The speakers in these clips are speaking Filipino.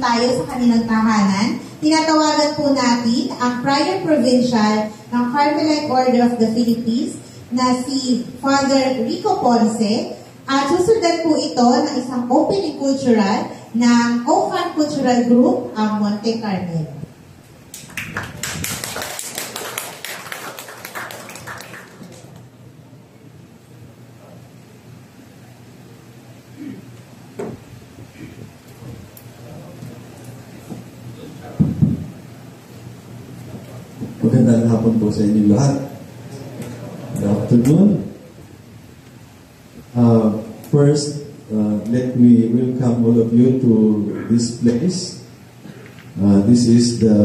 Tayo sa kanilang tahanan. Tinatawagan po natin ang Prior Provincial ng Carmelite Order of the Philippines na si Father Rico Ponce at susundan po ito ng isang opening cultural ng Okan Cultural Group, ang Monte Carmelo. Magandang hapon po sa inyo lahat. Good afternoon. First, let me welcome all of you to this place. This is the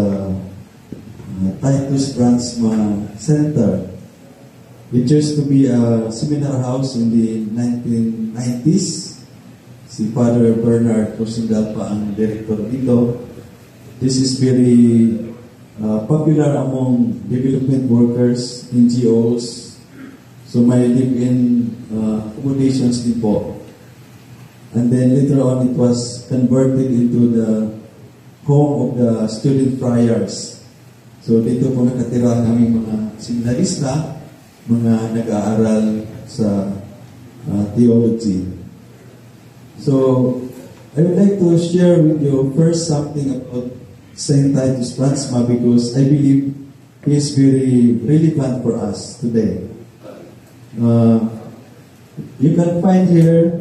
Titus Bransma Center. It used to be a seminar house in the 1990s. Si Father Bernard Rosendal pa ang director dito. This is very popular among development workers, NGOs, so may live-in accommodations din po. And then later on, it was converted into the home of the student friars. So dito po nakatira kami mga seminarista, mga nag-aaral sa theology. So I would like to share with you first something about Saint Titus Bransma because I believe he is very relevant for us today. You can find here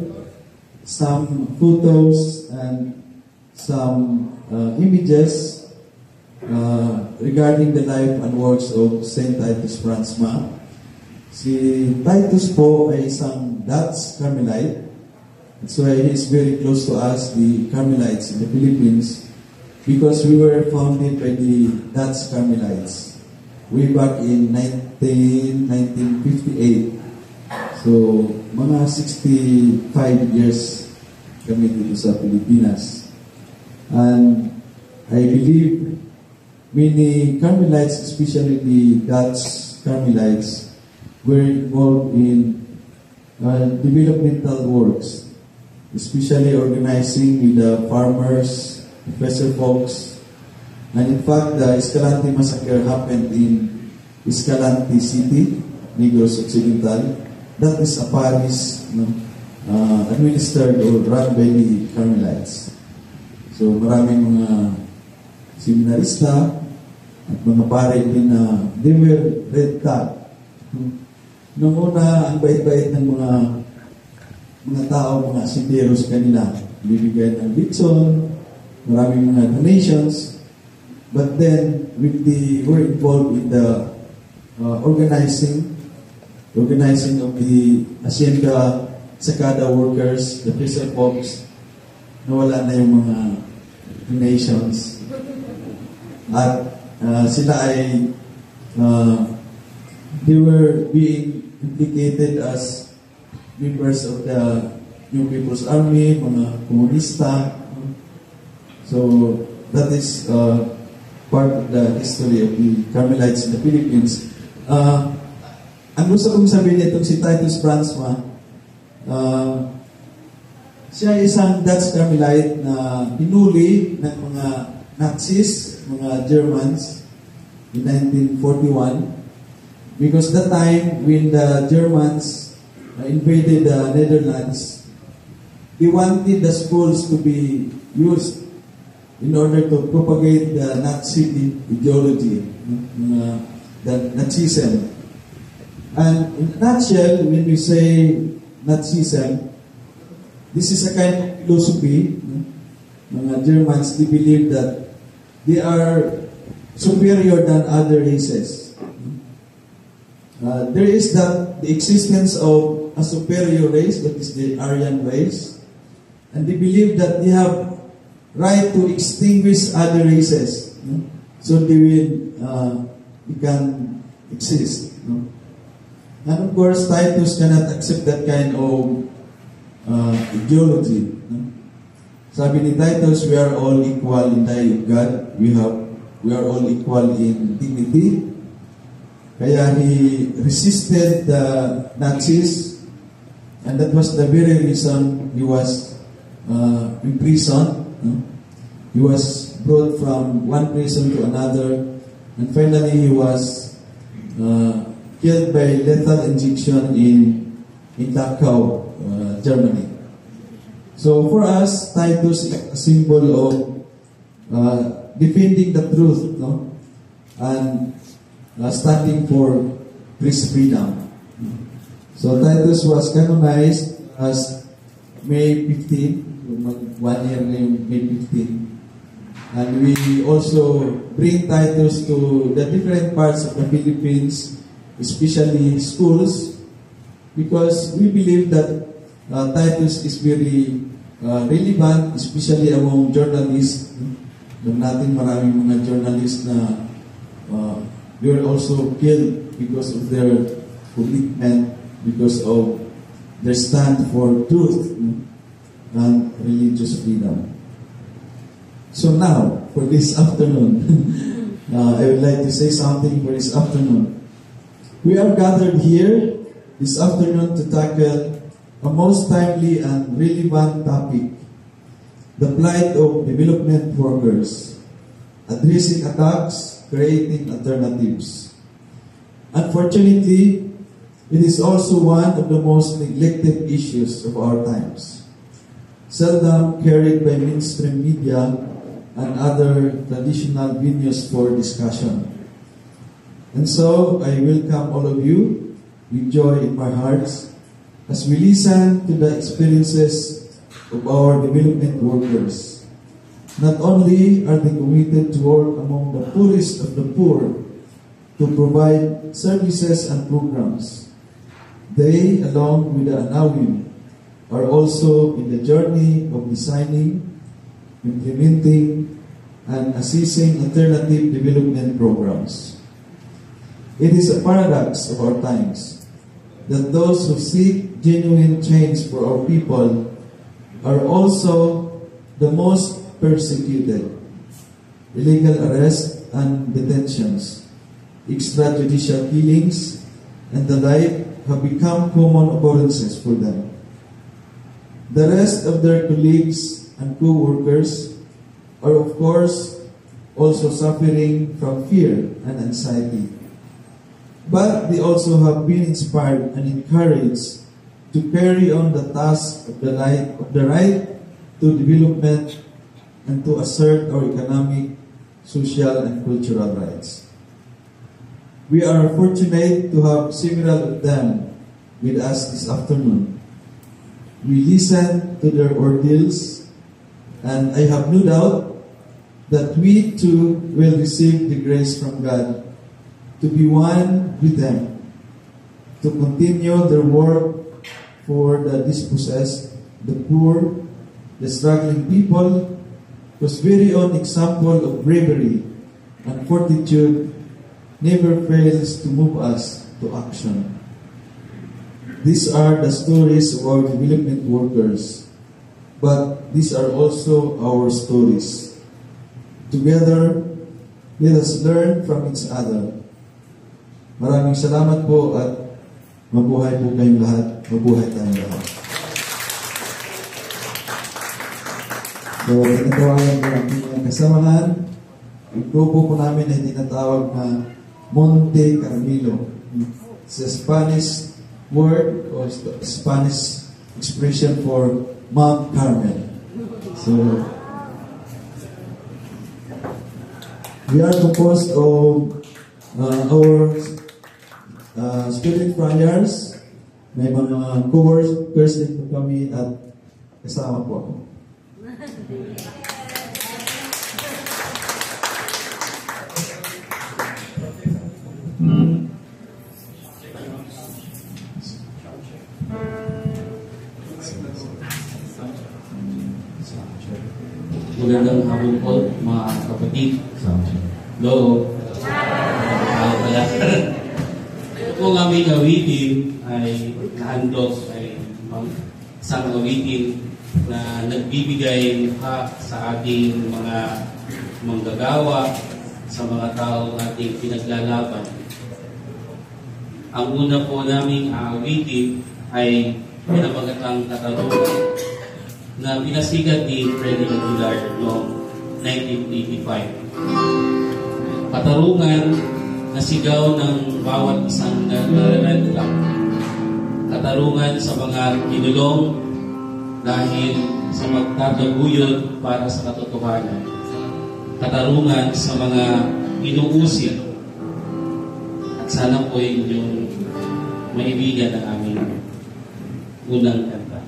some photos and some images regarding the life and works of Saint Titus Bransma. Si Titus po ay isang Dutch Carmelite. That's why he is very close to us, the Carmelites in the Philippines, because we were founded by the Dutch Carmelites way back in 1958. So, mga 65 years kami dito sa Pilipinas. And I believe many Carmelites, especially the Dutch Carmelites, were involved in developmental works, especially organizing with the farmers, Professor Folks. And in fact, the Escalante massacre happened in Escalante City, Negros Occidental. That is a parish administered or run by the Carmelites. So maraming mga seminarista at mga pare din na they were red tag. Noong una, ang bait-bait ng mga tao, mga sinderos kanila, bibigyan ng bitson, maraming mga donations, but then we're involved in the organizing of the hacienda sakada workers, the fisher folks, nawala na yung mga nations. At sila ay they were being implicated as members of the New People's Army, mga komunista. So that is part of the history of the Carmelites in the Philippines. Ang gusto kong sabihin itong si Titus Bransma, siya ay isang Dutch Carmelite na pinuli ng mga Nazis, mga Germans, in 1941. Because that time, when the Germans invaded the Netherlands, they wanted the schools to be used in order to propagate the Nazi ideology, the Nazism. And in a nutshell, when we say Nazism, this is a kind of philosophy. Mga Germans, they believe that they are superior than other races. There is the existence of a superior race, that is the Aryan race, and they believe that they have right to extinguish other races, so they can exist. And of course, Titus cannot accept that kind of ideology. Sabi ni Titus, we are all equal in the eye of God. We are all equal in dignity. Kaya he resisted the Nazis, and that was the very reason he was imprisoned. He was brought from one prison to another, and finally he was killed by lethal injection in Dachau, Germany. So for us, Titus is a symbol of defending the truth, and standing for freedom. So Titus was canonized as May 15, 1 year na yung May 15. And we also bring Titus to the different parts of the Philippines, especially schools, because we believe that Titus is very relevant, especially among journalists. Alam natin maraming mga journalists na they were also killed because of their commitment, because of their stand for truth and religious freedom. So now, for this afternoon, I would like to say something for this afternoon. We are gathered here this afternoon to tackle a most timely and relevant topic, the plight of development workers, addressing attacks, creating alternatives. Unfortunately, it is also one of the most neglected issues of our times, seldom carried by mainstream media and other traditional venues for discussion. And so, I welcome all of you with joy in my hearts as we listen to the experiences of our development workers. Not only are they committed to work among the poorest of the poor to provide services and programs, they, along with the Anawim, are also in the journey of designing, implementing, and assessing alternative development programs. It is a paradox of our times that those who seek genuine change for our people are also the most persecuted. Illegal arrests and detentions, extrajudicial killings, and the like have become common occurrences for them. The rest of their colleagues and co-workers are, of course, also suffering from fear and anxiety. But they also have been inspired and encouraged to carry on the task of the right to development and to assert our economic, social, and cultural rights. We are fortunate to have several of them with us this afternoon. We listen to their ordeals, and I have no doubt that we too will receive the grace from God to be one with them, to continue their work for the dispossessed, the poor, the struggling people, whose very own example of bravery and fortitude never fails to move us to action. These are the stories of our development workers, but these are also our stories. Together, let us learn from each other. Maraming salamat po at mabuhay po kayong lahat. Mabuhay tayong lahat. So, tinatawagan ko ang inyong kasamahan. Ang grupo po namin ay tinatawag na Monte Carmelo. It's a Spanish word or Spanish expression for Mount Carmel. So, we are composed of our spirit friars. May mga co-workers din po kami at kasama po ako. Magandang hapon po, mga kapatid. Hello. Pala. Ito pong aming awitin ay nahandog ay isang awitin na nagbibigay mukha sa ating mga manggagawa, sa mga tao ating pinaglalaban. Ang una po naming awitin ay pinabagatang katarungan na pinasigat ni Freddy Aguilar noong 1985. Katarungan na sigaw ng bawat isang naglalala. Katarungan sa mga kinulong dahil sa magtataguyod para sa katotohanan. Katarungan sa mga inuusig. At sana po yung maibigan ng aming unang kanta.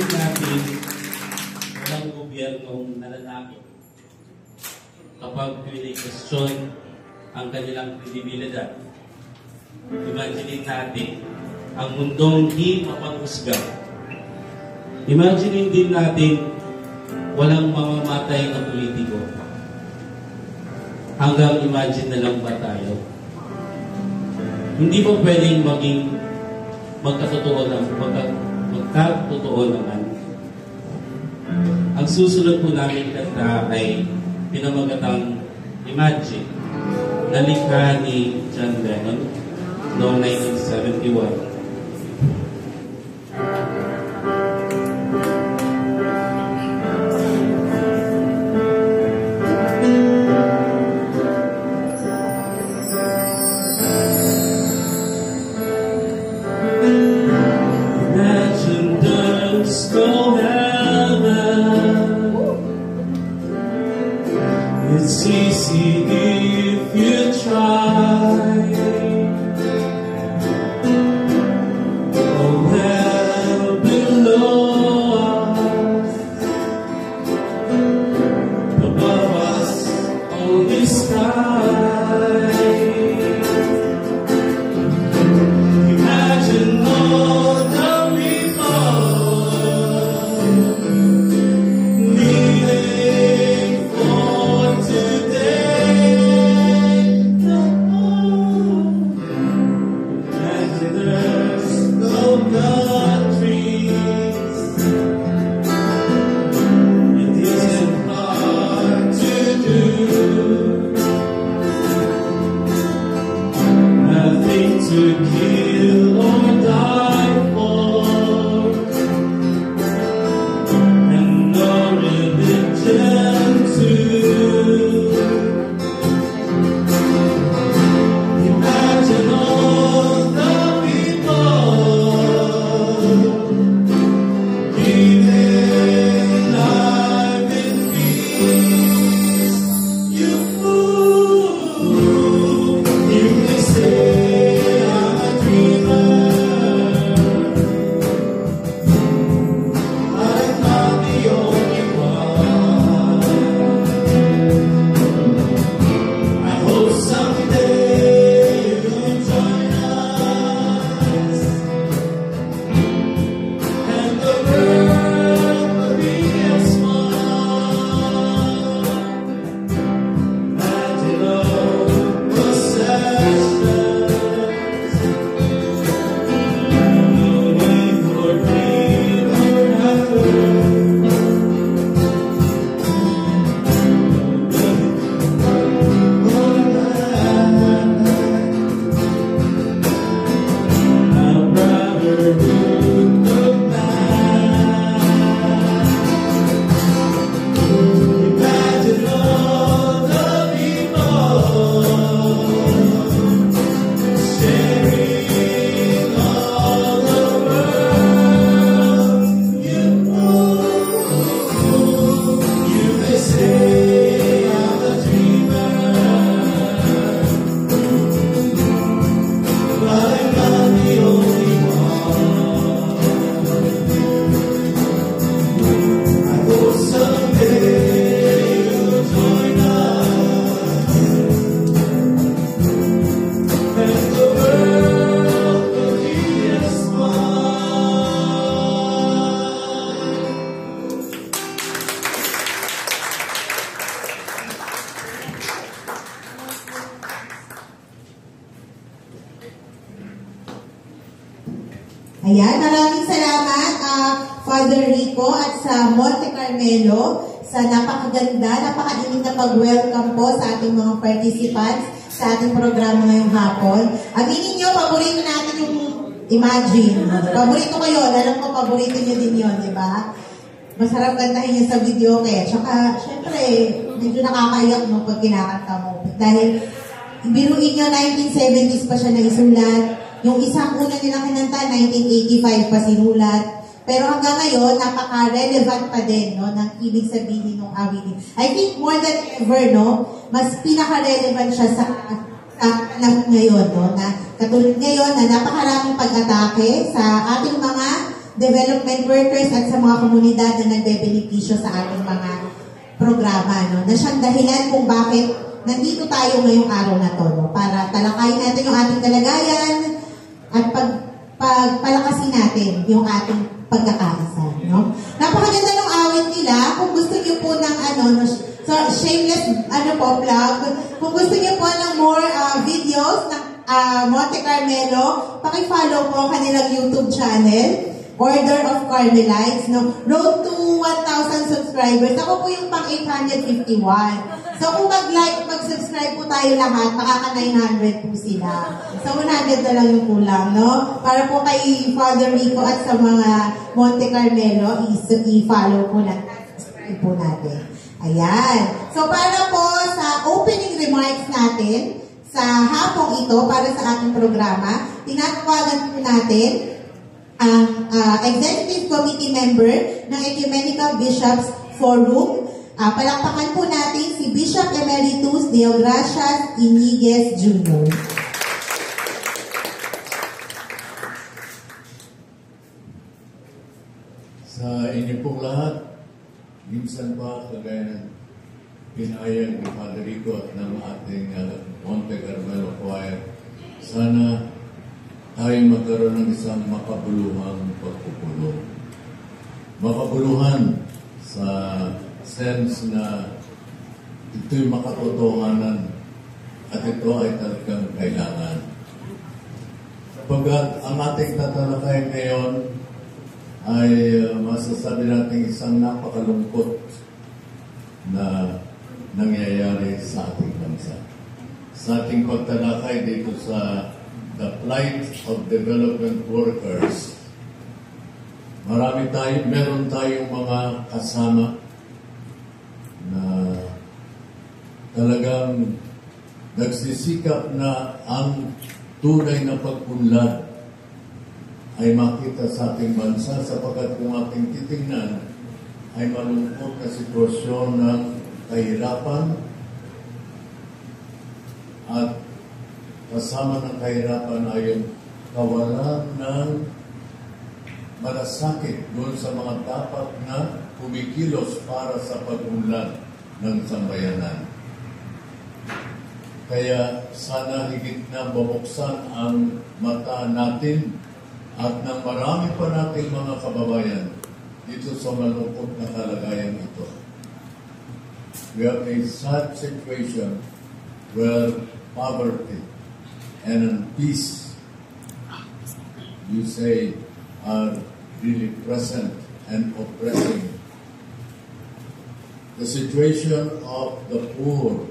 imagine natin walang gobyernong nananakit kapag pinag-question ang kanilang kredibilidad. Imagine natin ang mundong di mapanghusga. Imagine din natin walang mamamatay na politiko. Hanggang imagine na lang ba tayo? Hindi ba pwedeng maging magkatotoo naman? Ang susunod po namin kanta ay pinamagatang Imagine, na likha ni John Lennon noong 1971. It's easy if you try. Oh, well below us, above us, only sky. Imagine all the people needing for today. Imagine there's no countries. It isn't hard to do. Nothing to kill or die for, and no religion too. Imagine all the people living life in peace. You fool, you may say I'm a dreamer, I'm not the only one. I hope someday you'll join us, and the world will be as one. Imagine all possessions, no need for greed or effort. Our brotherhood of man. Imagine all the people sharing all the world. You may say I'm a dreamer, but I'm not the only one. I hope someday you'll join us, and the world will be as one. Ayan, maraming salamat Father Rico at sa Monte Carmelo sa napakaganda, napakainit na pag-welcome po sa ating mga participants sa ating programa ngayong hapon. Aminin nyo, paborito natin yung Imagine. Paborito ko yun. Alam ko, paborito nyo din yun, di ba? Masarap kantahin yun sa video kaya. Tsaka, syempre, medyo nakakaiyak mo pag kinakanta mo. Dahil, biruin nyo, 1970s pa siya naisulat. Yung isang una nilang kinanta, 1985 pa sinulat. Pero hanggang ngayon, napaka-relevant pa din, no, ng ibig sabihin ng awitin. I think more than ever, no, mas pinaka-relevant siya sa panahon ngayon, no, na katulad ngayon na napakaraming pag-atake sa ating mga development workers at sa mga komunidad na nagbe-benepisyo sa ating mga programa, no? Na siyang dahilan kung bakit nandito tayo ngayong araw na to, no? Para talakayin natin yung ating kalagayan at pagpalakasin natin yung ating pagkakaisa, no? Napakaganda ng awit nila. Kung gusto niyo po ng so shameless plug. Kung gusto niyo po ng more videos ng Monte Carmelo, paki-follow po ang kanilang YouTube channel, Order of Carmelites, no? Road to 1,000 subscribers. Ako po yung pang 851. So kung mag-like, mag-subscribe po tayo lahat, makaka-900 po sila. So 100 na lang yung kulang, no? Para po kay Father Rico at sa mga Monte Carmelo, i-follow po natin, subscribe po natin. Ayan. So para po sa opening remarks natin, sa hapong ito, para sa ating programa, tinatawagan po natin ang Executive Committee Member ng Ecumenical Bishops Forum. Palakpakan po natin si Bishop Emeritus Deogracias Iniguez Jr. Sa inyo pong lahat, minsan pa kagaya ng pinayag ni Father Rico at ng ating Monte Carmelo Choir, sana tayo magkaroon ng isang makabuluhang pagpupulong. Makabuluhan sa sense na ito'y makatotohanan at ito ay talagang kailangan. Pagkat ang ating tatalakayan ngayon ay masasabi natin isang napakalungkot na nangyayari sa ating bansa. Sa ating pagtalakay dito sa the plight of development workers, meron tayong mga kasama na talagang nagsisikap na ang tunay na pagpunlad ay makita sa ating bansa, sapagkat kung ating titingnan ay malungkot na sitwasyon ng kahirapan at kasama ng kahirapan ay yung kawalan ng malasakit doon sa mga dapat na kumikilos para sa pag-unlad ng sambayanan. Kaya sana higit na bubuksan ang mata natin at ng marami pa nating mga kababayan dito sa malungkot na kalagayan ito. We have a sad situation where poverty and peace, you say, are really present and oppressing. The situation of the poor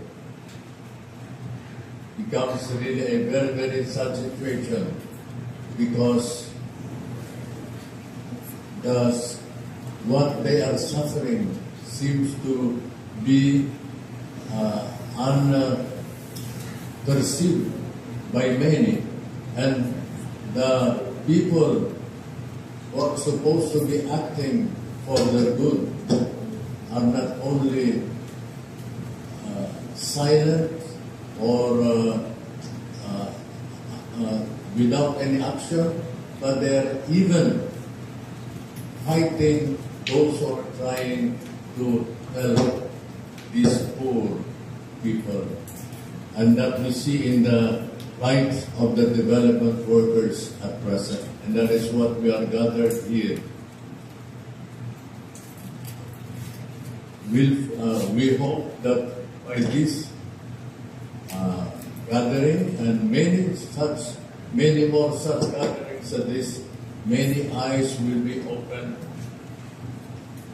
becomes really a very, very sad situation because what they are suffering seems to be unperceived by many, and the people who are supposed to be acting for their good are not only silent or without any action, but they are even fighting those who are trying to help these poor people. And that we see in the plight of the development workers at present. And that is what we are gathered here. We hope that by this gathering and many more such gatherings as this, many eyes will be opened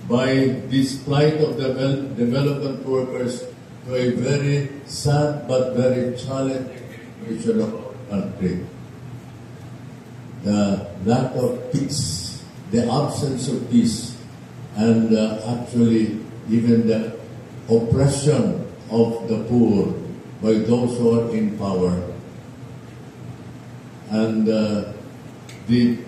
by this plight of the development workers to a very sad but very challenging situation of our country. The lack of peace, the absence of peace, and actually even the oppression of the poor by those who are in power. And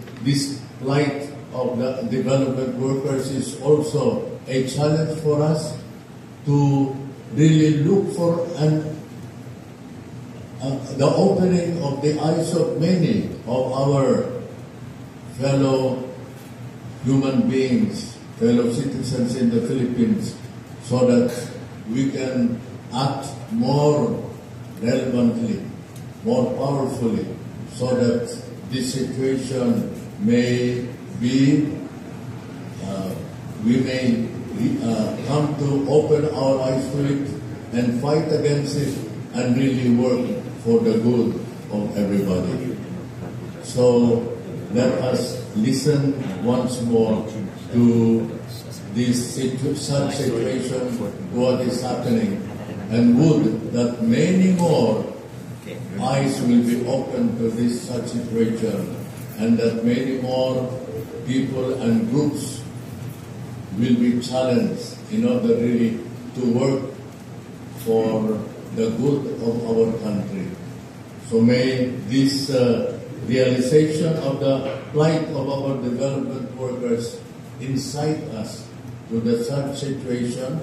this plight of the development workers is also a challenge for us to really look for the opening of the eyes of many of our fellow human beings, fellow citizens in the Philippines, so that we can act more relevantly, more powerfully, so that this situation may be, we may come to open our eyes to it and fight against it and really work for the good of everybody. So let us listen once more to this such situation, what is happening, and would that many more eyes will be open to this such situation, and that many more people and groups will be challenged in order really to work for the good of our country. So may this realization of the plight of our development workers incite us to the such situation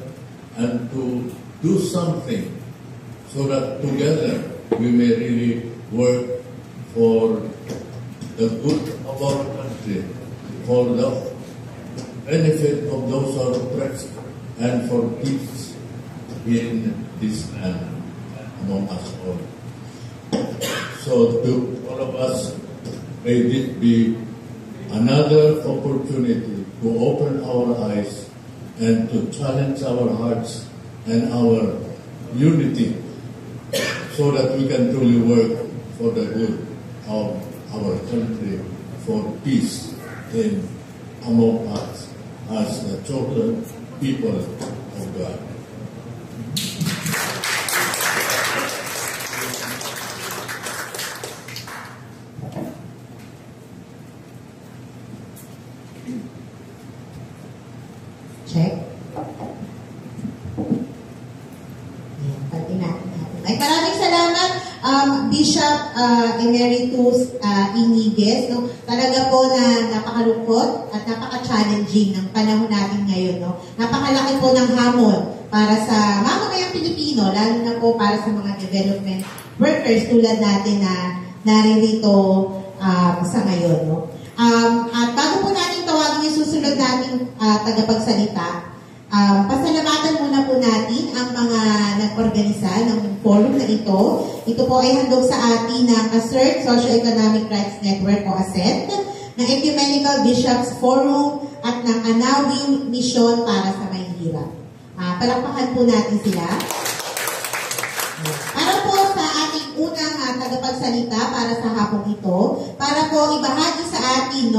and to do something so that together we may really work for the good of our country, for the benefit of those who are oppressed, and for peace in this land among us all. So to all of us, may this be another opportunity to open our eyes and to challenge our hearts and our unity so that we can truly work for the good of our country, for peace among us as the chosen people of God. Check. Ay, maraming salamat, Bishop Emeritus Iniges. No? Talaga po na napakalungkot at napaka-challenging ng panahon natin ngayon. No? Napakalaki po ng hamon para sa mamamayang Pilipino, lalo na po para sa mga development workers tulad natin na naririto sa ngayon. No? At bago po natin tawagin yung susunod nating tagapagsalita, pasalamatan muna po natin ang mga nag-organisa ng forum na ito. Ito po ay handog sa atin ng Assert Socio-Economic Rights Network o ASET, ng Ecumenical Bishops Forum at ng Anawing Mission para sa Mahihirap. Palakpakan po natin sila. Para po sa ating unang tagapagsalita para sa hapong ito, para po ibahagi sa atin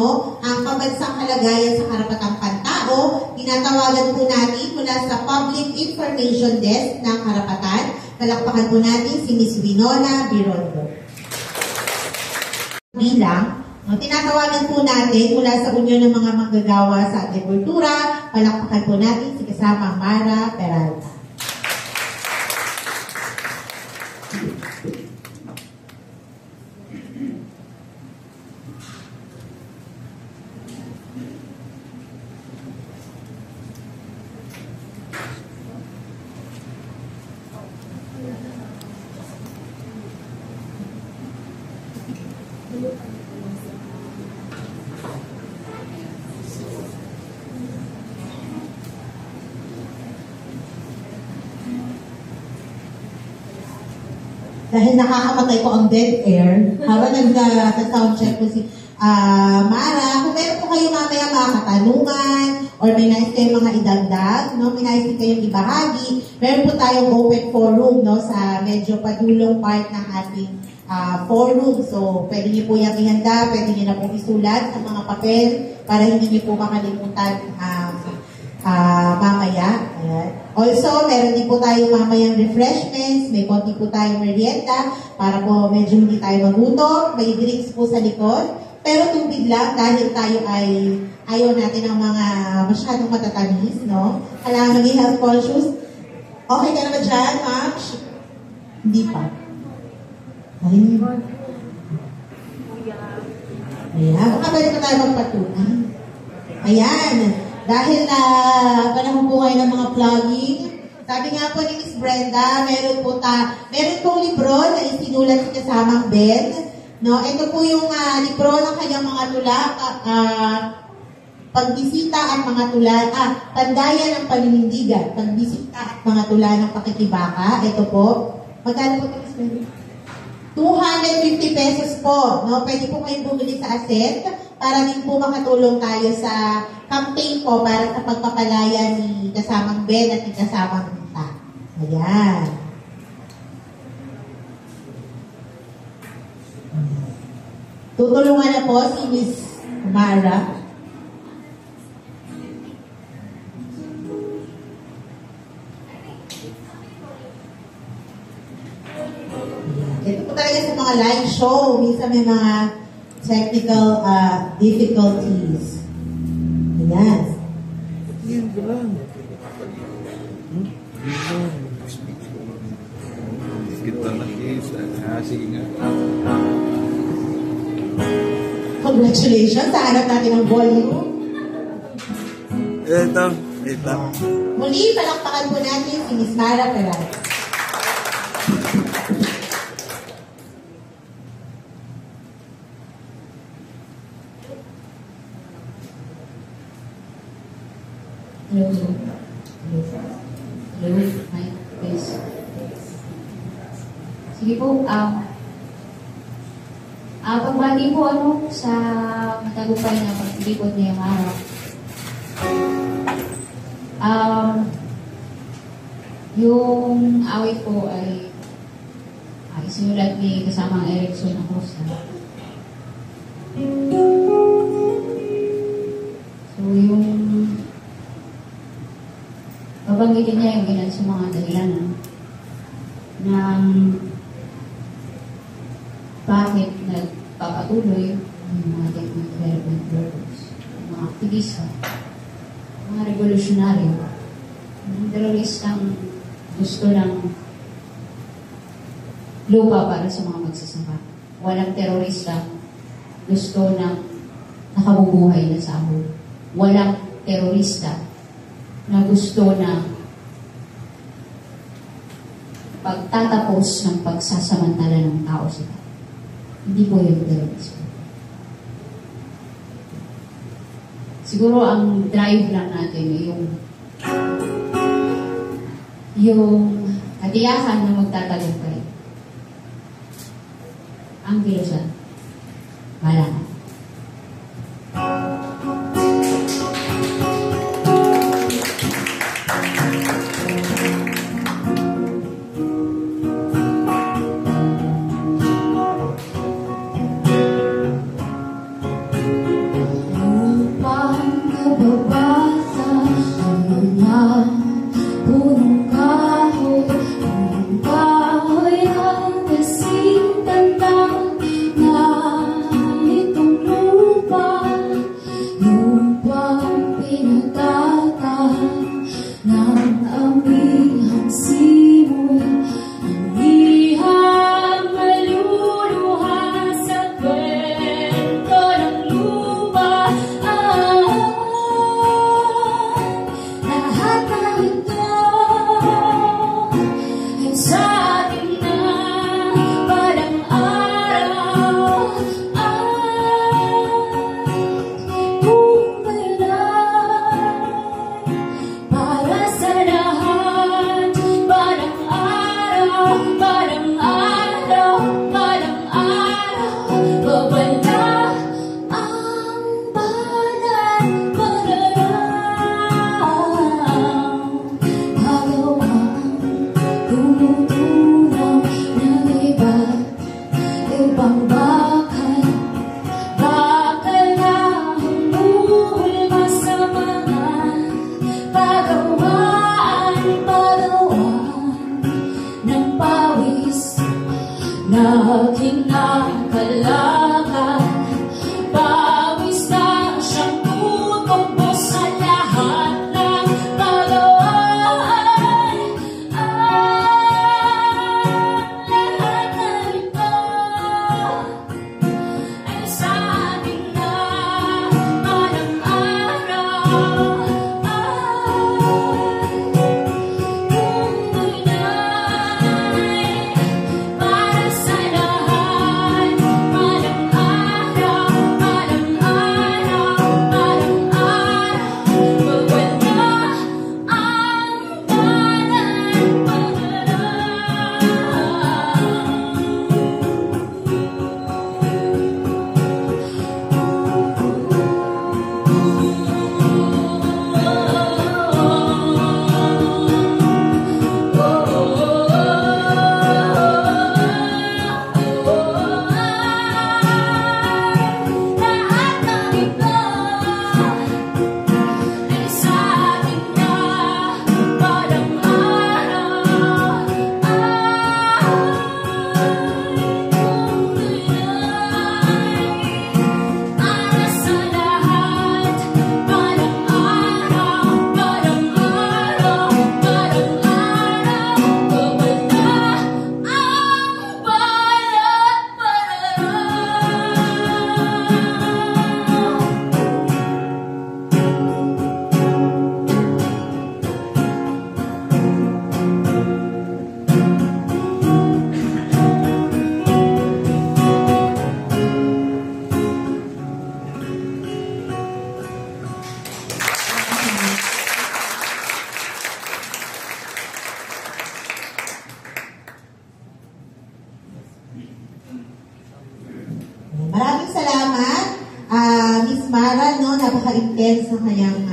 ang pambansang kalagayan sa karapatang pantao, tinatawagan po natin mula sa Public Information Desk ng Karapatan. Palakpakan po natin si Ms. Winona Birondo. Bilang, tinatawagan po natin mula sa Union ng mga Manggagawa sa Agrikultura. Palakpakan po natin si kasamang Mara Peralta. Dahil nakakamatay ko ang dead air, habang nag-sound check ko si Mara, kung meron po kayo mamaya mga katanungan, or may nais kayong mga idagdag, may nais kayong ibahagi, meron po tayong open forum sa medyo padulong part ng ating forum. So, pwede niyo po yung ihanda, pwede niyo na po isulat sa mga papel para hindi niyo po makalimutan mamaya. Ayan. Also, meron din po tayo mamayang refreshments, may konti po tayong merienda para po medyo hindi tayo magutom, may drinks po sa likod, pero tubig lang dahil tayo ay ayaw natin ng mga masyadong matatamis, Kailangan maging health conscious. Okay ka na ba dyan, ma'am? Hindi pa. Ayan, baka pwede pa tayo magpatunan. Ayan. Dahil na panahon po ngayon ng mga vlogging, sabi nga po ni Miss Brenda, meron pong libro na isinulat si kasamang Ben. Ito po yung libro ng kanyang mga tula. pagbisita at mga tula, pandayan ng paninindigan, pagbisita at mga tula ng pakikibaka. Ito po, magkano po ito? 250 pesos po. No? Pwede po kayong bumili sa asset para din po makatulong tayo sa campaign po para sa pagpapalaya ni kasamang Ben at ni kasamang Mita. Ayan. Tutulungan na po si Miss Mara. Ito po talaga sa mga live show. Minsan may mga technical difficulties. Ayan. Kita nakisa. Sige nga. Congratulations sa hanap natin ng volume. Ito. Muli, palakpakan po natin si Miss Mara Peral. Hello. Hello. Hi. Please. Sige po, pagbati po sa matagumpay na paglipod ngayong araw. Yung awit po ay isinulat ni kasamang Erickson Acosta. So yung babanggitin niya yung ilan sa mga dahilan ng bakit nagpapatuloy yung mga development workers, mga aktivista, mga revolusyonaryo, mga teroristang gusto ng lupa para sa mga magsasaka. Walang terorista gusto ng nakabubuhay na sahod. Walang terorista na gusto na pagtatapos ng pagsasamantala ng tao sila. Hindi po yung terrorismo. Siguro ang drive lang natin yung katiyakan na magtatagumpay. Ang kilusan, wala na. Para sa lahat sa kanyang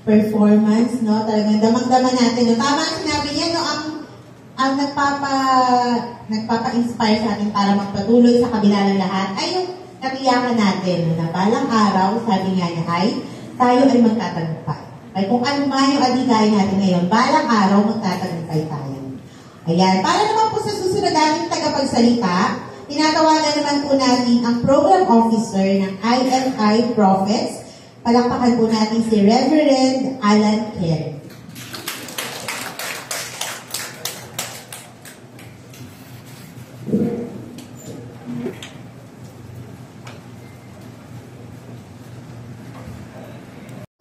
performance, no? Talagang damang-dama natin. No? Tama ang sinabi niya, no? Ang nagpapa-inspire sa atin para magpatuloy sa kabila ng lahat ay yung katiyakan natin, no? Na balang araw, sabi nga niya, tayo ay magtatagumpay. Ay kung ano man yung aligay natin ngayon, balang araw magtatagumpay tayo. Ayan. Para naman po sa susunod natin tagapagsalita, tinatawagan naman po natin ang Program Officer ng INI Prophets. Palakpakan po natin si Reverend Alan Kerr.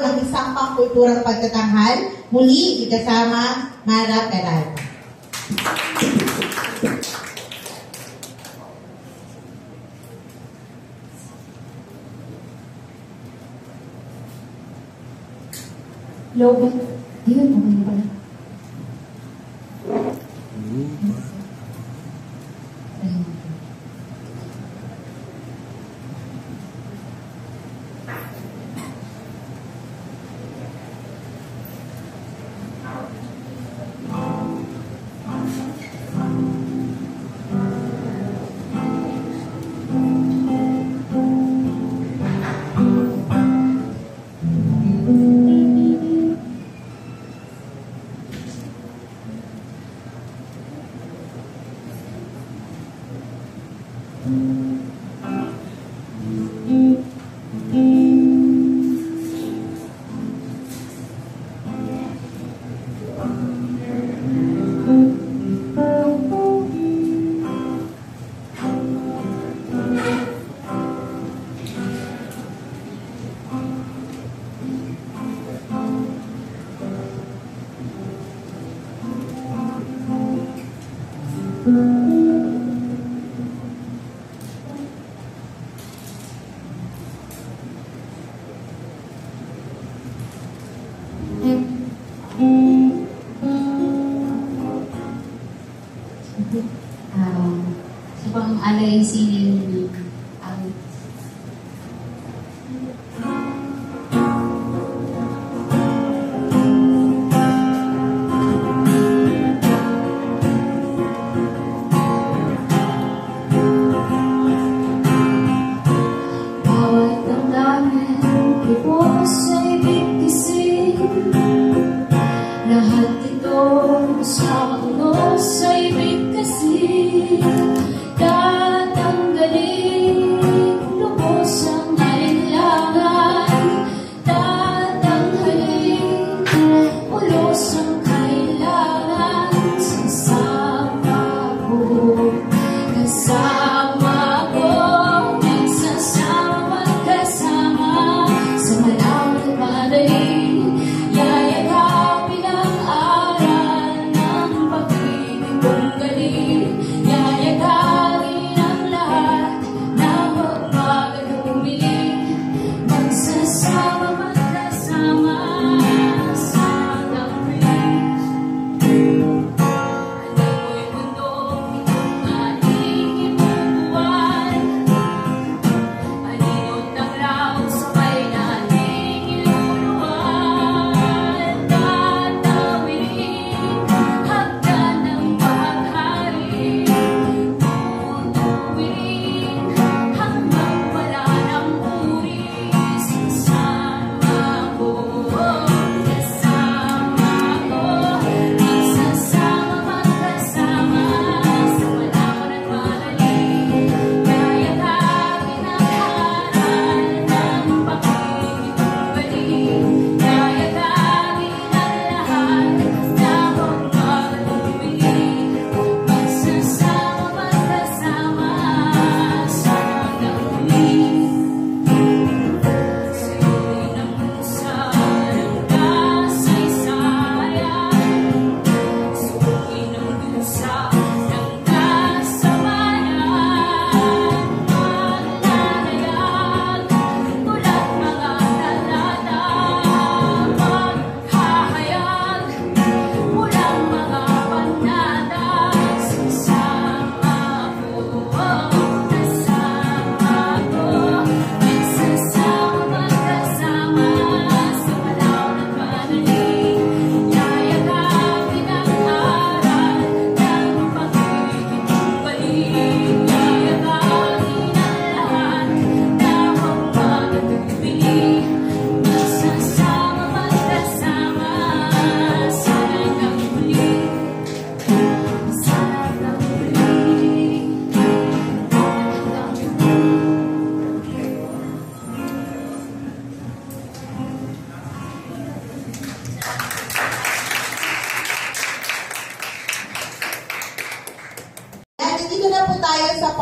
Ang isang pangkulturang pagtatanghal, muli ikasama Mara Peralta. Lobot. Yun, okay na pala. Sa pang-alay sining ang bawat damdamin ipos ay bigtisin, lahat ito sa unos ay bigkasin, tatanggalin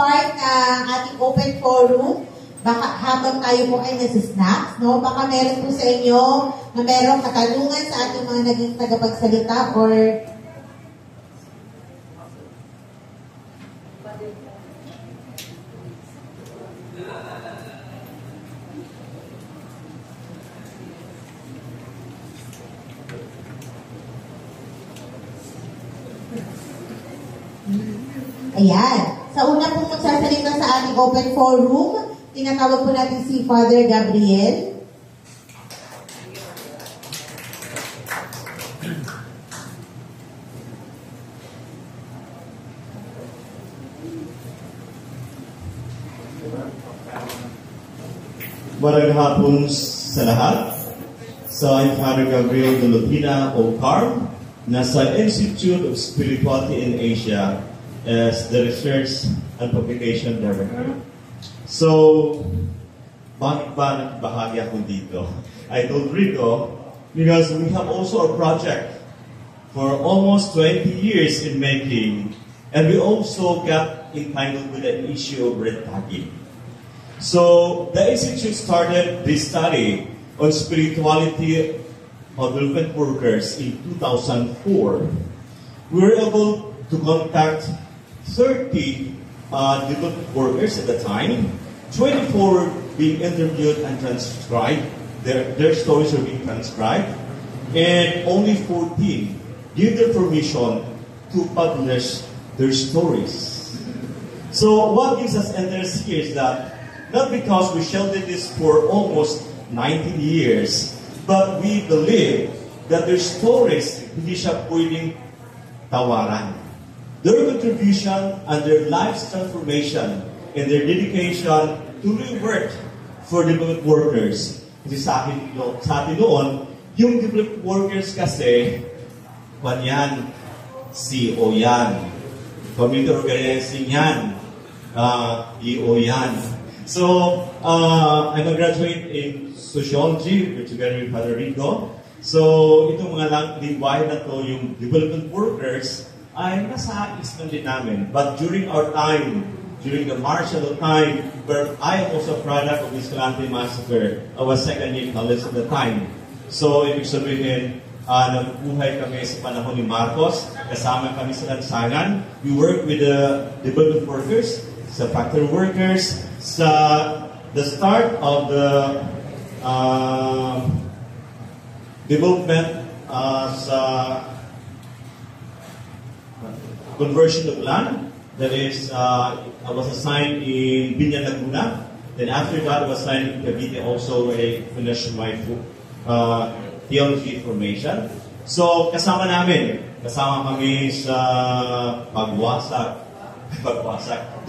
part ng ating open forum, baka habang tayo po ay nasa-snacks, no? Baka meron po sa inyo na merong katanungan sa ating mga naging tagapagsalita or ayan. Sa una pong magsasalita sa ating open forum, tinatawag po natin si Father Gabriel. Magandang hapon sa lahat. So, I'm Father Gabriel Dolotina o CARM, nasa Institute of Spirituality in Asia as the Research and Publication Director. So, bakit ba nagbahagi ako dito? I told Rico, because we have also a project for almost 20 years in making, and we also got entangled with the issue of red tagging. So, the Institute started this study on spirituality of development workers in 2004. We were able to contact 30 development workers at the time. 24 being interviewed and transcribed. Their stories are being transcribed. And only 14 give their permission to publish their stories. So what gives us interest here is that not because we sheltered this for almost 19 years, but we believe that their stories hindi siya pwedeng tawaran. Their contribution and their life's transformation and their dedication to really work for development workers. Kasi sa atin noon, yung development workers kasi, yan, CEO yan, community organizing yan, EO yan. So, I'm a graduate in sociology together with Father Rico. So, itong mga lingwahe na to, yung development workers, ay nasa ispan din namin. But during our time, during the martial time, where I am also a product of this Escalante massacre, I was second year college at the time. So, ibig sabihin, nabubuhay kami sa panahon ni Marcos, kasama kami sa lansangan. We work with the development workers, sa factory workers, sa the start of the development sa conversion of land. That is, I was assigned in Binya, Laguna. Then after that, I was assigned in Cavite also where I finished my theology formation. So, kasama kami sa pagwasak.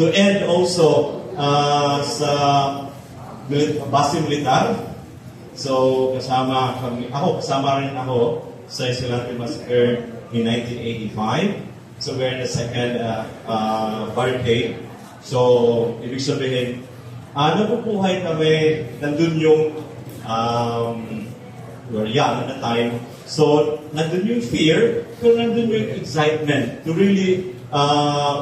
To end also sa base militar. So, kasama rin ako sa Escalante Massacre in 1985. So, we're in the second barricade. So, ibig sabihin, nabubuhay kami, nandun yung, we're young at the time. So, nandun yung fear, pero nandun yung excitement to really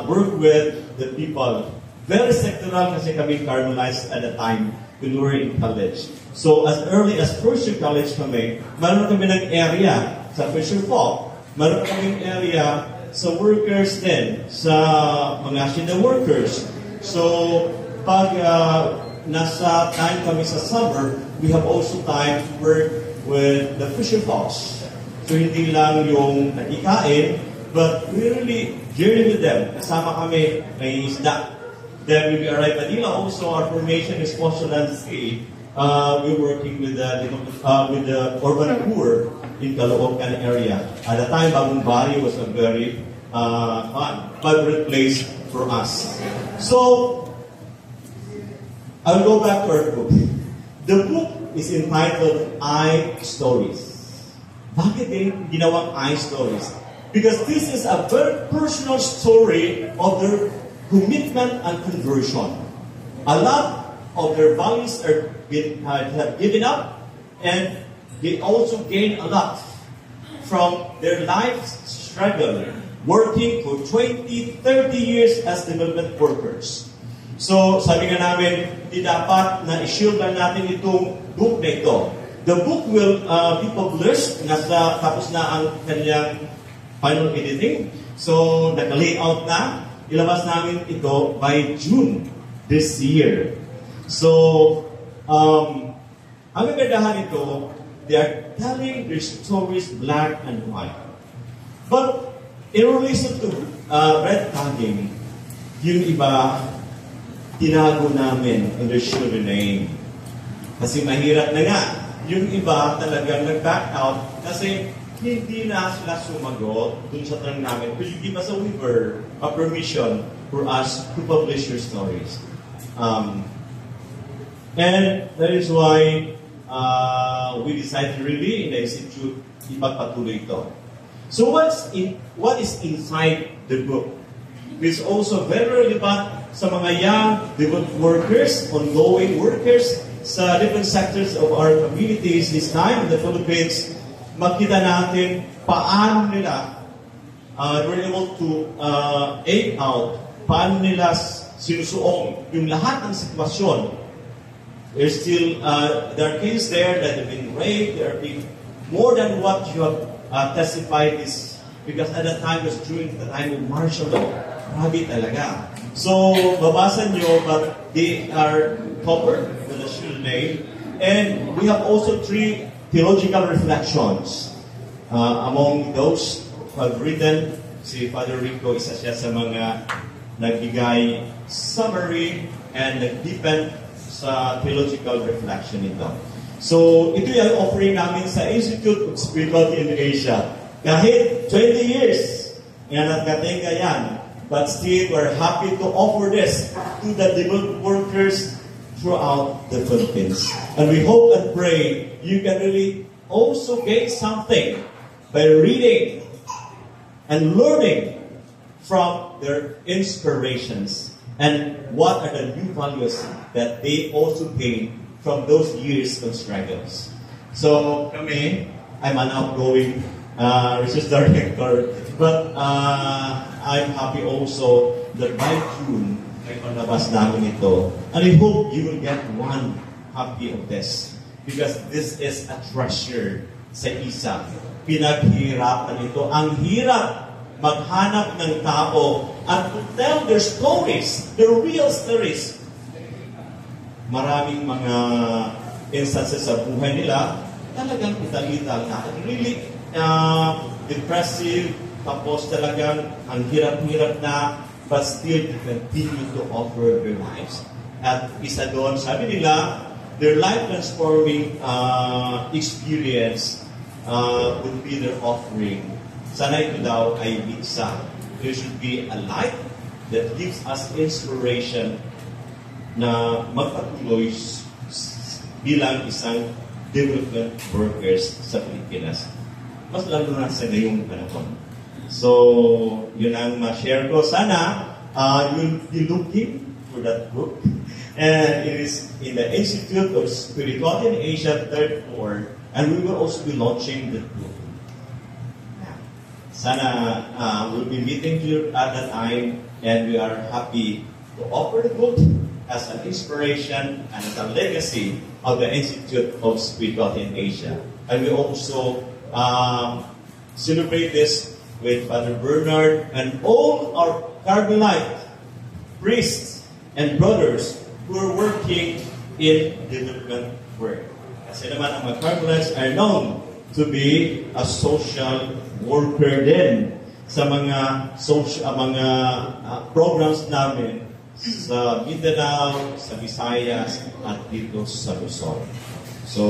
work with the people. Very sectoral kasi kami cardinalized at the time when we were in college. So, as early as first year college kami, meron kami ng area sa Fisher Falls. Meron kaming area sa workers din, sa mga Shina workers. So, pag nasa time kami sa summer, we have also time to work with the Fisher Falls. So, hindi lang yung nakikain, but we really journey with them. Kasama kami may isda. Then, when we arrive at Manila, also our formation is coastal landscape. We're working with the urban poor in Caloocan area. At the time, Bagong Bari was a very favorite place for us. So, I'll go back to our book. The book is entitled I Stories. Bakit ginawang I Stories? Because this is a very personal story of their commitment and conversion. A lot of their values have given up, and they also gain a lot from their life's struggle, working for 20, 30 years as development workers. So, sabi nga namin, di dapat na i-shield lang natin itong book na ito. The book will be published, tapos na ang kanyang final editing. So, naka-layout na. Ilabas namin ito by June this year. So, ang kagandahan ito, they are telling their stories black and white. But, in relation to red tagging, yung iba, tinago namin in their children name. Kasi mahirap na nga. Yung iba talagang nag-back out kasi hindi na sila sumagot dun sa tanong namin. Could you give us a waiver, a permission for us to publish your stories? And that is why we decided really in the Institute ipagpatuloy ito. So what is inside the book? It's also very relevant sa mga young development workers, ongoing workers sa different sectors of our communities this time in the Philippines. Makita natin paano nila were able to aim out, paano nila sinusuong yung lahat ng sitwasyon. There's still, there are cases there that have been raped, there have been more than what you have testified is, because at that time was during the time of martial law. Grabe talaga. So, babasa nyo, but they are covered with the shield name. And we have also 3 theological reflections. Among those who have written, si Father Rico, isa siya sa mga nagbigay summary and nag-deepen sa theological reflection ito. So, ito yung offering namin sa Institute of Spirituality in Asia. Kahit 20 years, nga nagkatenga yan, but still, we're happy to offer this to the development workers throughout the Philippines. And we hope and pray you can really also gain something by reading and learning from their inspirations and what are the new values that they also gain from those years of struggles. So, kami, I'm an outgoing research director, but I'm happy also that by June, ay panlabas namin ito. And I hope you will get one copy of this. Because this is a treasure sa isa. Pinaghirapan ito. Ang hirap maghanap ng tao at to tell their stories, their real stories. Maraming mga instances sa buhay nila, talagang ital-ital na. Really depressive, tapos talagang ang hirap-hirap na, but still to continue to offer their lives. At isa doon, sabi nila, their life-transforming experience would be their offering. Sana ito daw ay isa. There should be a life that gives us inspiration na magpatuloy bilang isang development workers sa Pilipinas. Mas lalo na sa ngayong panahon. So, yun ang ma-share ko. Sana, you'll be looking for that book. And it is in the Institute of Spirituality in Asia, 3rd floor. And we will also be launching the book. Sana, we'll be meeting you at that time. And we are happy to offer the book as an inspiration and as a legacy of the Institute of Spirituality in Asia. And we also celebrate this with Father Bernard and all our Carmelite priests and brothers who are working in development work. Kasi naman ang mga Carmelites are known to be a social worker din sa mga programs namin sa Mindanao, sa Visayas, at dito sa Luzon. So,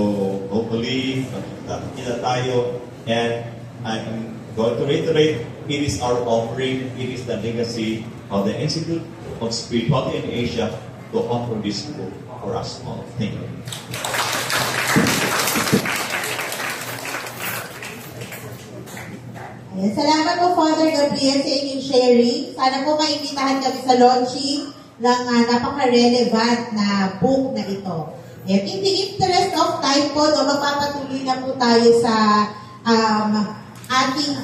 hopefully, magkita tayo, and I'm going to reiterate, it is our offering, it is the legacy of the Institute of Spirituality in Asia to offer this book for us all. Thank you. Salamat po, Father Gabriel, sa inyong sharing. Sana po maimbitahan kami sa launching ng napaka-relevant na book na ito. At in the interest of time po, magpapatuloy na po tayo sa ating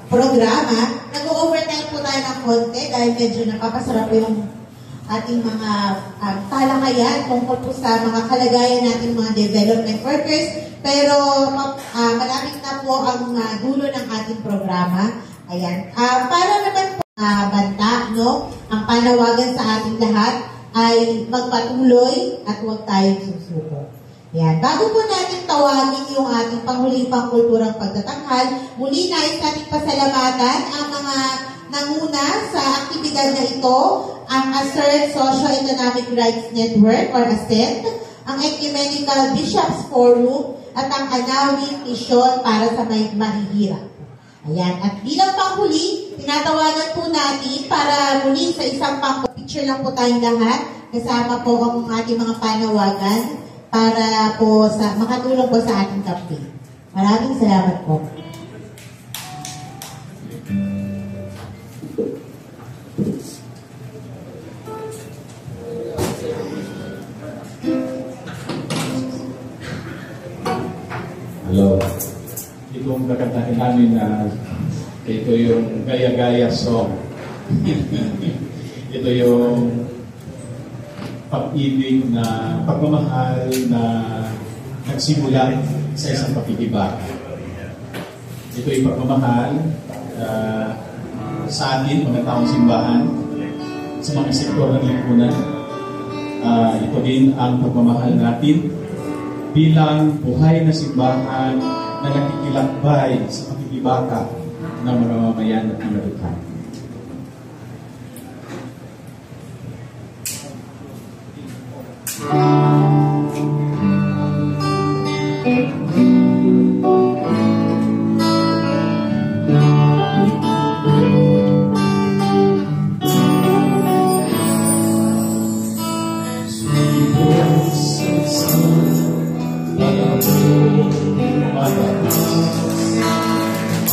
programa. Nag-overtime po tayo ng konti dahil medyo napapasarap yung ating mga talakayan tungkol po sa mga kalagayan nating mga development workers. Pero malapit na po ang dulo ng ating programa. Ayan. Para naman po banta, no? Ang panawagan sa ating lahat ay magpatuloy at huwag tayong susuko. Ayan. Bago po natin tawagin yung ating panghuling pangkulturang pagtatanghal, muli nais natin pasalamatan ang mga nanguna sa aktibidad na ito, ang Assert Socio-Economic Rights Network or ASET, ang Ecumenical Bishops Forum, at ang Anawin Mission para sa may mahihirap. Ayan. At bilang panghuli, tinatawagan po natin para muli sa isang picture lang po tayong lahat, kasama po ang ating mga panawagan para po makatulong po sa ating campaign. Maraming salamat po. Hello. Itong kakantahin namin na ito yung gaya-gaya song. Ito yung pag-ibig na pagmamahal na nagsimula sa isang pakikibaka. Ito yung pagmamahal sa atin, mga taong simbahan, sa mga sektor ng lipunan. Ito din ang pagmamahal natin bilang buhay na simbahan na nakikilakbay sa pakikibaka ng mga mamayan at mga dukha.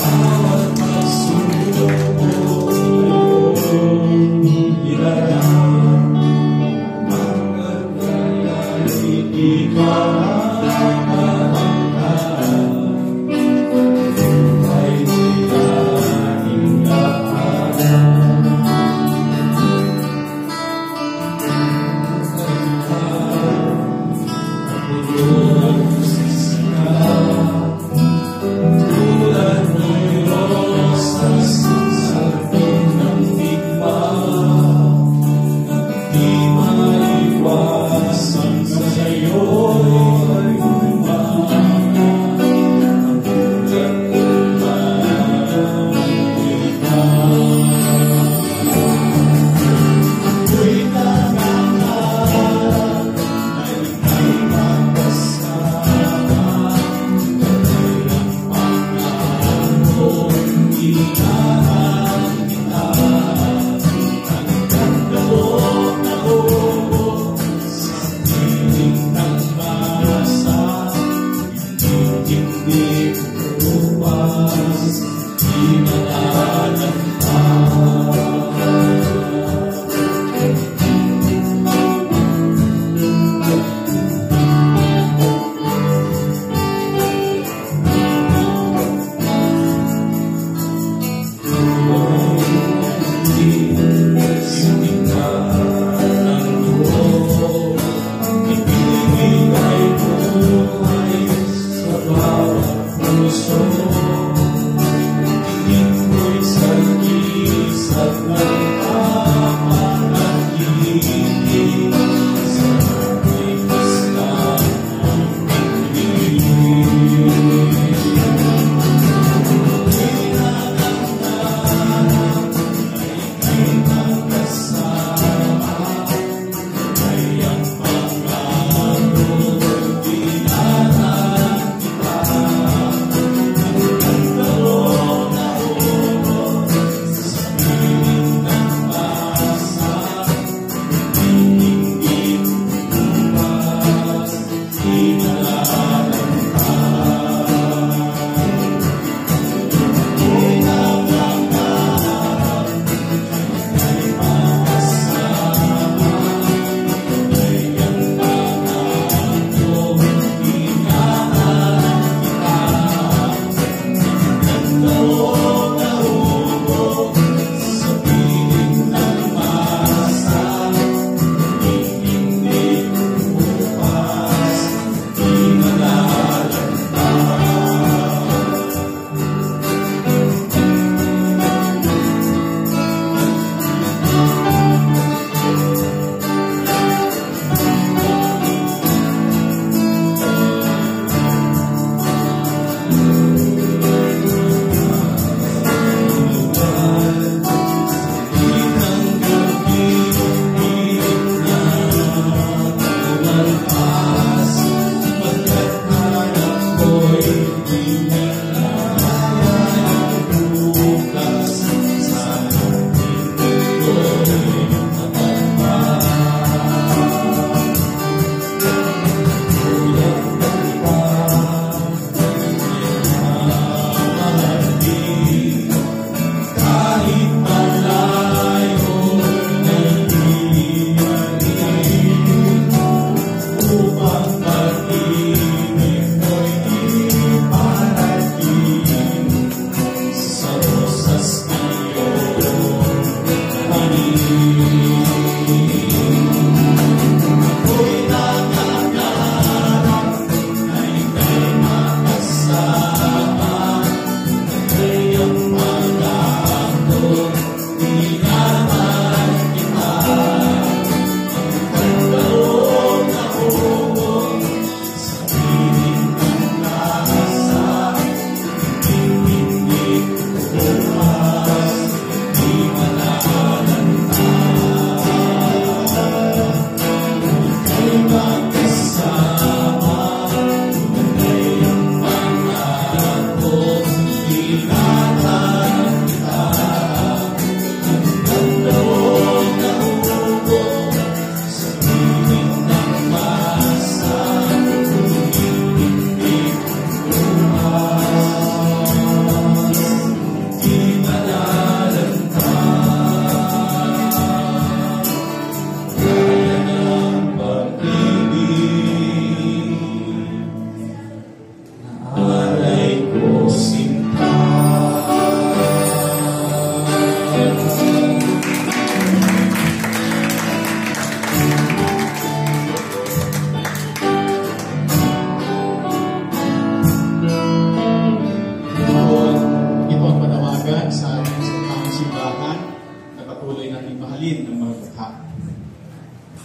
Awat masuk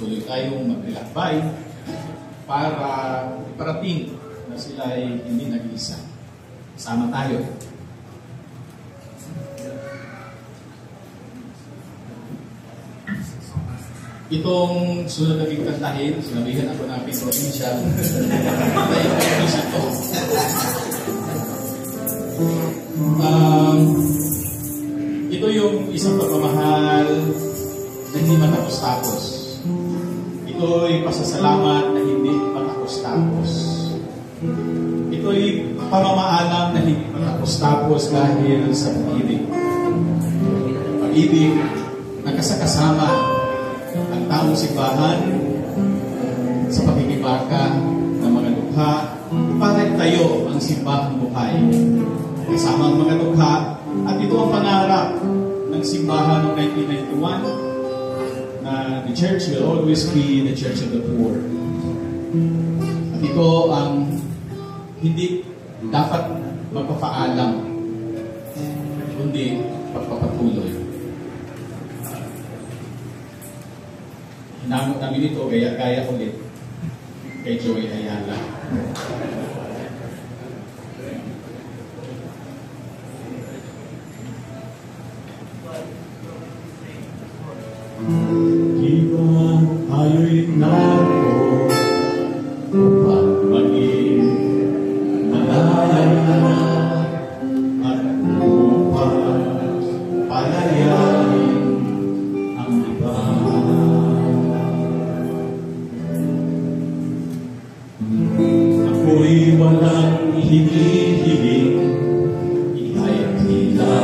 tuloy tayong magbilakbay para iparating na sila ay hindi nag-iisa. Sama tayo. Itong sunod na kantahin, sinabihan ako ng probinsya. Ito yung isang pagmamahal na hindi matapos-tapos. Ito ay pasasalamat na hindi matapos-tapos. Ito ay pamamaalam na hindi matapos-tapos dahil sa pag-ibig. Pag-ibig na kasakasama ang taong simbahan sa pagkikibaka ng mga dukha para itayo ang simbahang buhay. Kasama ang mga dukha at ito ang pangarap ng simbahan noong 1991 na the church will always be the church of the poor. At ito ang hindi dapat magpapaalam kundi pagpapatuloy. Hinamot namin ito, gaya ulit kay Joey Ayala. Diba ayo'y narito upang maging malaya at upang palayain ang iba. Ako'y walang hinihiling, ika'y tila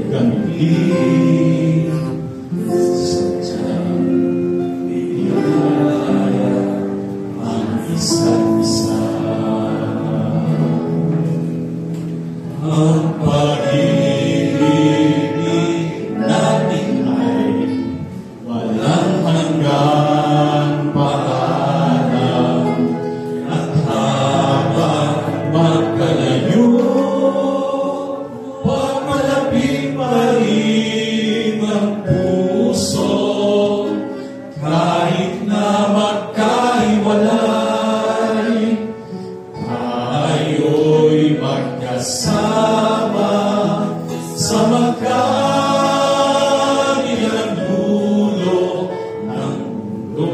gamitin. Sadyang iyaya ang isa't isa. Ang pag-ibig natin ay walang hanggang paalam. At habang magkalayo, pagmalapit pa rin ang puso. Kahit na magkahiwalay, tayo'y magkasama sa magkabilang dulo ng mundo.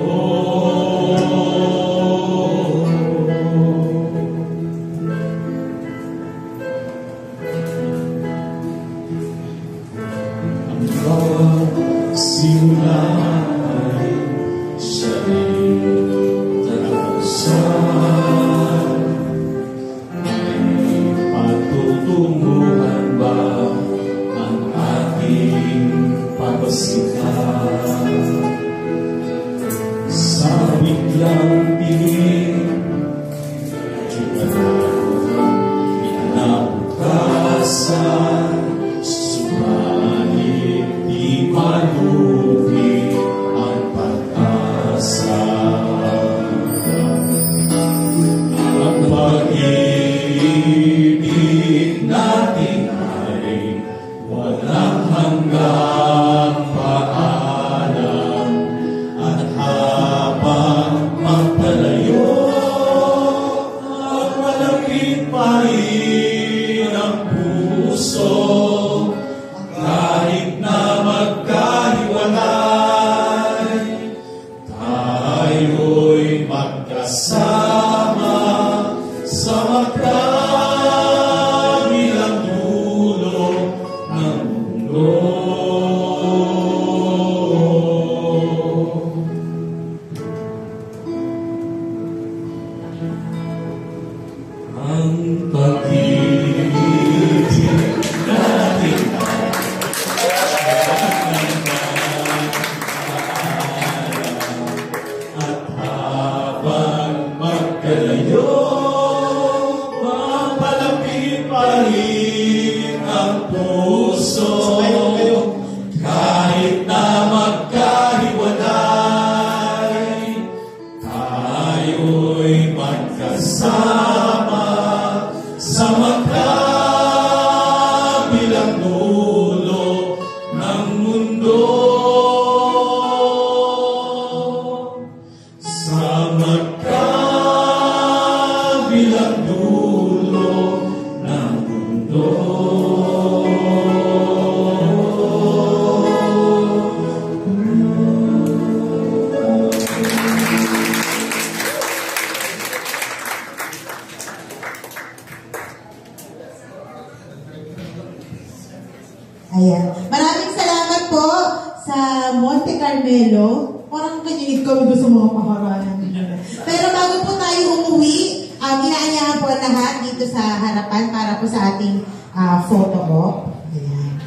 Ang bawat simula ay siya'y tatapusan. May patutunguhan ba ang ating pagsikat? Sa biglang tingin, kinabukasan, subalit di malugi ang pag-asa. Ang pag-ibig natin ay walang hanggang paalam. At habang magpalayo, at malapit pa rin ang puso. Kahit na magkahiwalay, tayo'y magkasama sa magkabilang dulo ng mundo. Ang pag-ibig natin at habang magkalayo, mapalapit pa rin ang puso. Kahit na magkahiwalay, tayo'y magkasama sa magkabilang dulo ng mundo. Ayan. Maraming salamat po sa Monte Carmelo. Parang kanyinig kami doon sa mga pakaranan. Pero bago po tayo umuwi, inaanyahan po lahat dito sa harapan para po sa ating photo op. Ayan.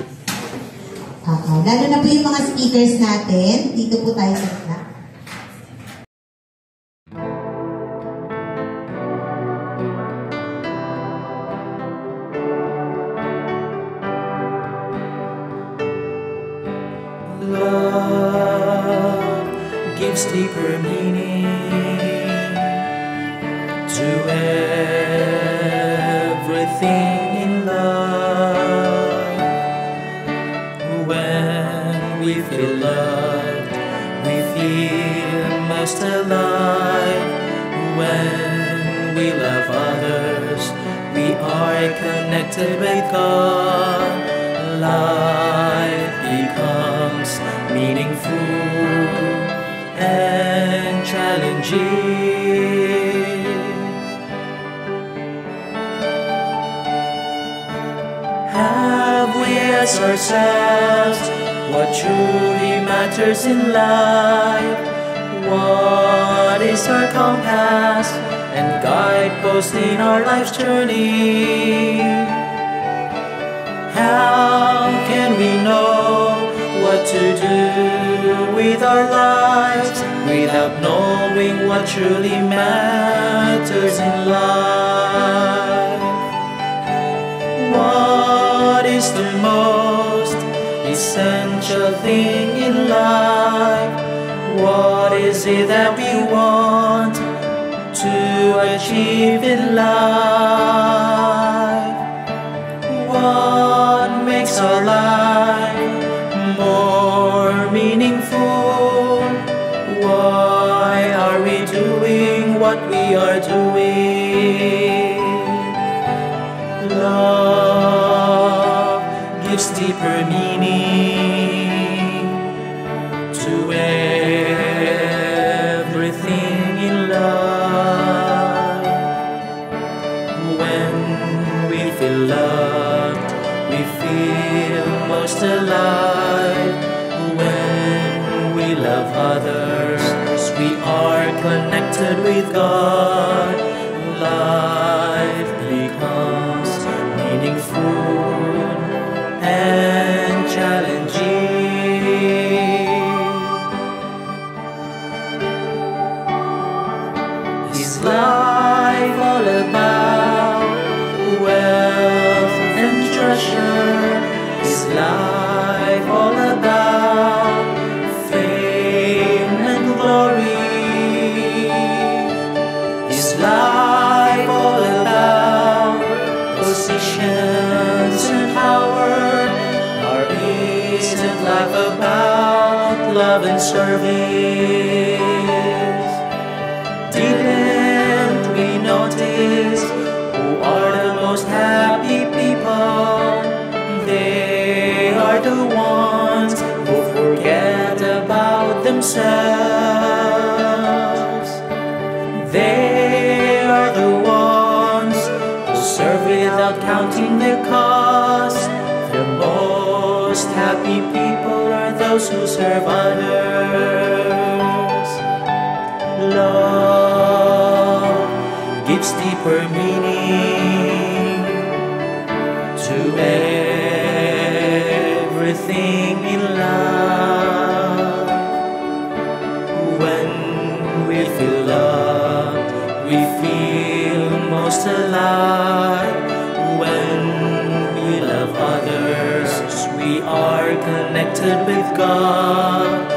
Lalo na po yung mga speakers natin. Dito po tayo sa gitna. Love gives deeper meaning to everything in love. When we feel loved, we feel most alive. When we love others, we are connected with God. Life becomes meaningful and challenging. Have we asked ourselves what truly matters in life? What is our compass and guidepost in our life's journey? How can we know what to do with our lives without knowing what truly matters in life? What is the most essential thing in life? What is it that we want to achieve in life? What makes our life more meaningful? Why are we doing what we are doing? Love gives deeper meaning to everything in life. When we feel loved, we feel most alive. When we love others, we are connected with God. Life becomes meaningful and challenging. Is life all about wealth and treasure? Is life all about fame and glory? Is life all about positions and power? Or isn't life about love and service? Didn't we notice who are the most happy people? They are the ones who forget about themselves. They are the ones who serve without counting the cost. The most happy people are those who serve others. Love gives deeper meaning to everything in life. When we feel loved, we feel most alive. When we love others, we are connected with God.